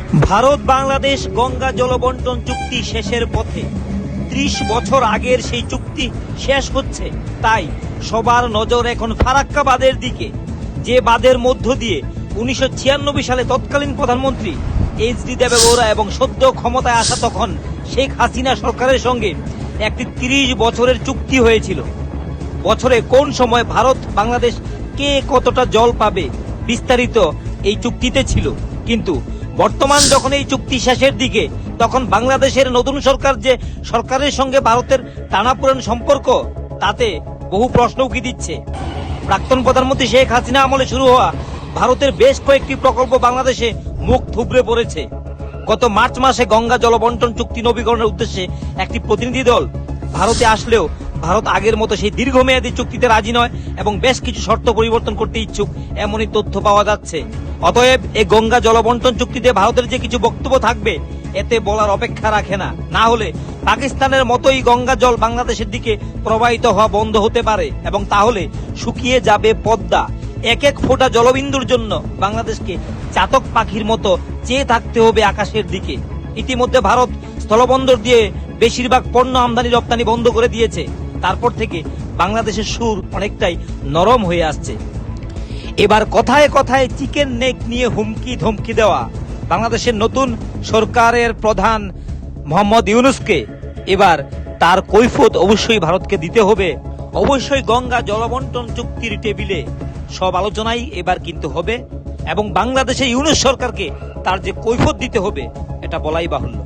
ভারত বাংলাদেশ গঙ্গা জলবন্টন চুক্তি শেষের পথে। ৩০ বছর আগের সেই চুক্তি শেষ হচ্ছে, তাই সবার নজর এখন ফারাক্কা বাঁধের দিকে, যে বাঁধের মধ্য দিয়ে ১৯৯৬ সালে তৎকালীন প্রধানমন্ত্রী এইচ.ডি. দেবেগৌড়া এবং সদ্য ক্ষমতায় আসা তখন শেখ হাসিনা সরকারের সঙ্গে একটি ৩০ বছরের চুক্তি হয়েছিল। বছরে কোন সময় ভারত বাংলাদেশ কে কতটা জল পাবে বিস্তারিত এই চুক্তিতে ছিল। কিন্তু বর্তমান যখন এই চুক্তি শেষের দিকে, তখন বাংলাদেশের নতুন সরকার যে সরকারের সঙ্গে ভারতের টানাপোড়েন সম্পর্ক, তাতে বহু প্রশ্ন উকি দিচ্ছে। প্রাক্তন প্রধানমন্ত্রী শেখ হাসিনা আমলে শুরু হওয়া ভারতের বেশ কয়েকটি প্রকল্প বাংলাদেশে মুখ থুবড়ে পড়েছে। গত মার্চ মাসে গঙ্গা জলবন্টন চুক্তি নবীকরণের উদ্দেশ্যে একটি প্রতিনিধি দল ভারতে আসলেও ভারত আগের মতো সেই দীর্ঘমেয়াদী চুক্তিতে রাজি নয় এবং বেশ কিছু শর্ত পরিবর্তন করতে ইচ্ছুক, এমনই তথ্য পাওয়া যাচ্ছে। অতএব এই গঙ্গা জলবন্টন চুক্তিতে ভারতের যে কিছু বক্তব্য থাকবে, এতে বলার অপেক্ষা রাখে না। না হলে পাকিস্তানের মতোই গঙ্গা জল বাংলাদেশের দিকে প্রবাহিত হওয়া বন্ধ হতে পারে এবং তাহলে শুকিয়ে যাবে পদ্মা। এক এক ফোঁটা জলবিন্দুর জন্য বাংলাদেশকে চাতক পাখির মতো চেয়ে থাকতে হবে আকাশের দিকে। ইতিমধ্যে ভারত স্থলবন্দর দিয়ে বেশিরভাগ পণ্য আমদানি রপ্তানি বন্ধ করে দিয়েছে। তারপর থেকে বাংলাদেশের সুর অনেকটাই নরম হয়ে আসছে। এবার কথায় কথায় চিকেন নেক নিয়ে হুমকি ধমকি দেওয়া বাংলাদেশের নতুন সরকারের প্রধান মোহাম্মদ ইউনূসকে এবার তার কৈফিয়ত অবশ্যই ভারতকে দিতে হবে। অবশ্যই গঙ্গা জলবন্টন চুক্তির টেবিলে সব আলোচনাই এবার কিন্তু হবে এবং বাংলাদেশের ইউনূস সরকারকে তার যে কৈফিয়ত দিতে হবে, এটা বলাই বাহুল্য।